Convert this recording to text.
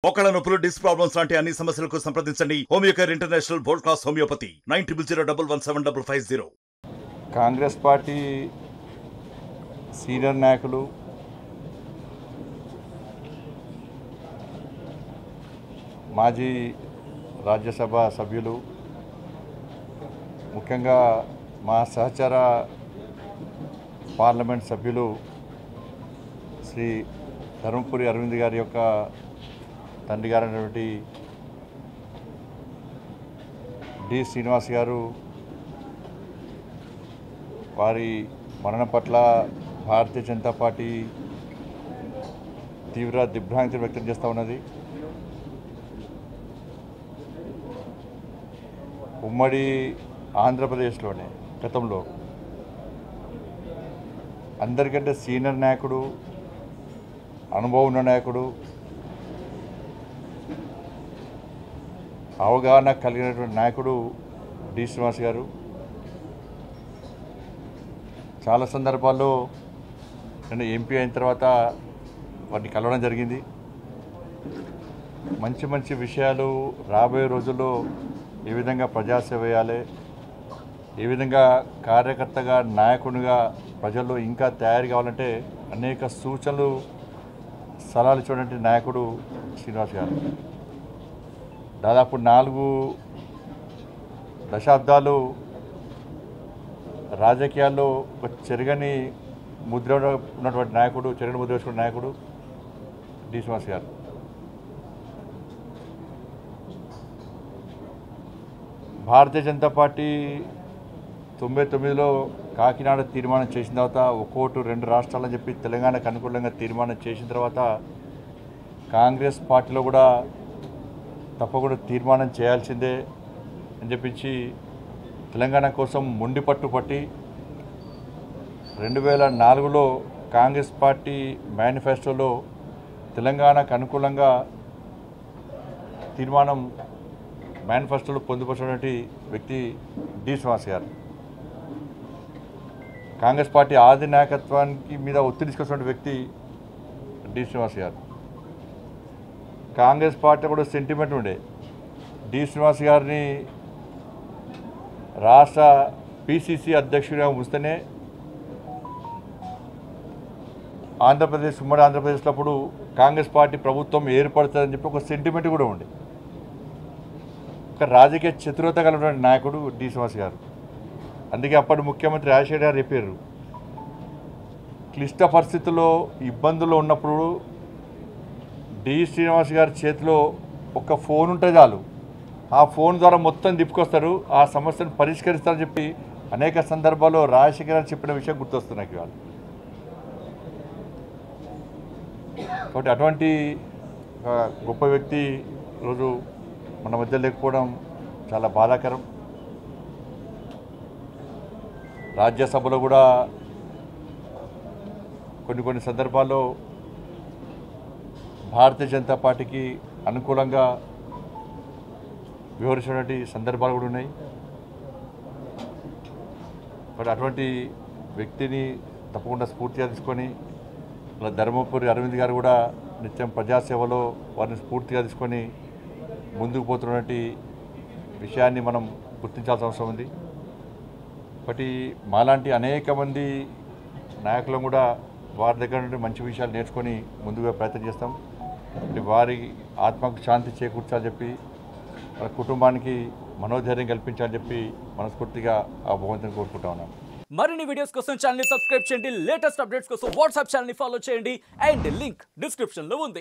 మోకాళ్ళ నొప్పులు, disc problems లాంటి అన్ని సమస్యలకు సంప్రదించండి Homeocare international world class homeopathy 9001175550. Congress party senior నాయకులు మాజీ రాజ్యసభ సభ్యులు ముఖ్యంగా మా సహచర పార్లమెంట్ సభ్యులు శ్రీ ధర్మపురి అరవింద్ గారి యొక్క తండ్రి గారైనటువంటి డి శ్రీనివాస్ గారు వారి మరణం పట్ల భారతీయ జనతా పార్టీ తీవ్ర దిగ్భ్రాంతిని వ్యక్తం చేస్తూ ఉన్నది. ఉమ్మడి ఆంధ్రప్రదేశ్లోనే గతంలో అందరికంటే సీనియర్ నాయకుడు, అనుభవం ఉన్న నాయకుడు, అవగాహన కలిగినటువంటి నాయకుడు డి శ్రీనివాస్ గారు చాలా సందర్భాల్లో నేను ఎంపీ అయిన తర్వాత వాటిని కలవడం జరిగింది. మంచి మంచి విషయాలు రాబోయే రోజుల్లో ఏ విధంగా ప్రజాసేవ చేయాలి, ఏ విధంగా కార్యకర్తగా నాయకునిగా ప్రజల్లో ఇంకా తయారు కావాలంటే అనేక సూచనలు సలహాలు ఇచ్చినటువంటి నాయకుడు శ్రీనివాస్ గారు. దాదాపు 4 దశాబ్దాలు రాజకీయాల్లో ఒక చెరగని ముద్ర ఉన్నటువంటి నాయకుడు, చెరగని ముద్ర వేసుకున్న నాయకుడు డి శ్రీనివాస్ గారు. భారతీయ జనతా పార్టీ 99లో కాకినాడ తీర్మానం చేసిన తర్వాత ఒక్కోటు 2 రాష్ట్రాలని చెప్పి తెలంగాణకు అనుకూలంగా తీర్మానం చేసిన తర్వాత కాంగ్రెస్ పార్టీలో కూడా తప్పకుండా తీర్మానం చేయాల్సిందే అని చెప్పించి తెలంగాణ కోసం మొండి పట్టి 2004లో కాంగ్రెస్ పార్టీ మేనిఫెస్టోలో తెలంగాణకు అనుకూలంగా తీర్మానం మేనిఫెస్టోలో పొందుపరిచినటువంటి వ్యక్తి డి శ్రీనివాస్ గారు. కాంగ్రెస్ పార్టీ ఆది నాయకత్వానికి మీద ఒత్తిడి తీసుకొచ్చిన వ్యక్తి డి శ్రీనివాస్ గారు. కాంగ్రెస్ పార్టీ కూడా సెంటిమెంట్ ఉండే డి శ్రీనివాస్ గారిని రాష్ట్ర పిసిసి అధ్యక్షుడిగా ఉంచితేనే ఆంధ్రప్రదేశ్, ఉమ్మడి ఆంధ్రప్రదేశ్లో అప్పుడు కాంగ్రెస్ పార్టీ ప్రభుత్వం ఏర్పడుతుందని చెప్పి ఒక సెంటిమెంట్ కూడా ఉండే. ఒక రాజకీయ చతురత కలిగిన నాయకుడు డి శ్రీనివాస్ గారు. అందుకే అప్పటి ముఖ్యమంత్రి రాజశేఖర్ గారు చెప్పారు, క్లిష్ట పరిస్థితుల్లో ఇబ్బందుల్లో ఉన్నప్పుడు డి శ్రీనివాస్ గారి చేతిలో ఒక ఫోన్ ఉంటే చాలు, ఆ ఫోన్ ద్వారా మొత్తం తిప్పుకొస్తారు, ఆ సమస్యను పరిష్కరిస్తారని చెప్పి అనేక సందర్భాల్లో రాజశేఖర్ గారు చెప్పిన విషయం గుర్తొస్తున్నాయి ఇవాళ. కాబట్టి అటువంటి గొప్ప వ్యక్తి ఈరోజు మన మధ్య లేకపోవడం చాలా బాధాకరం. రాజ్యసభలో కూడా కొన్ని సందర్భాల్లో భారతీయ జనతా పార్టీకి అనుకూలంగా వివరించినటువంటి సందర్భాలు కూడా ఉన్నాయి. బట్ అటువంటి వ్యక్తిని తప్పకుండా స్ఫూర్తిగా తీసుకొని అలా ధర్మపురి అరవింద్ గారు కూడా నిత్యం ప్రజాసేవలో వారిని స్ఫూర్తిగా తీసుకొని ముందుకు పోతున్నటువంటి విషయాన్ని మనం గుర్తించాల్సిన అవసరం ఉంది. బట్ మాలాంటి అనేక మంది నాయకులను కూడా వారి దగ్గర నుండి మంచి విషయాలు నేర్చుకొని ముందుగా ప్రయత్నం చేస్తాం. వారి ఆత్మకు శాంతి చేకూర్చాలని చెప్పి, వాళ్ళ కుటుంబానికి మనోధైర్యం కల్పించాలని చెప్పి మనస్ఫూర్తిగా ఆ భగవంతుని కోరుకుంటా ఉన్నాను. మరిన్ని వీడియోస్ కోసం ఛానల్ ని సబ్స్క్రైబ్ చేయండి, లేటెస్ట్ అప్డేట్స్ కోసం వాట్సాప్ ఛానల్ ని ఫాలో చేయండి అండ్ లింక్ డిస్క్రిప్షన్ లో ఉంది.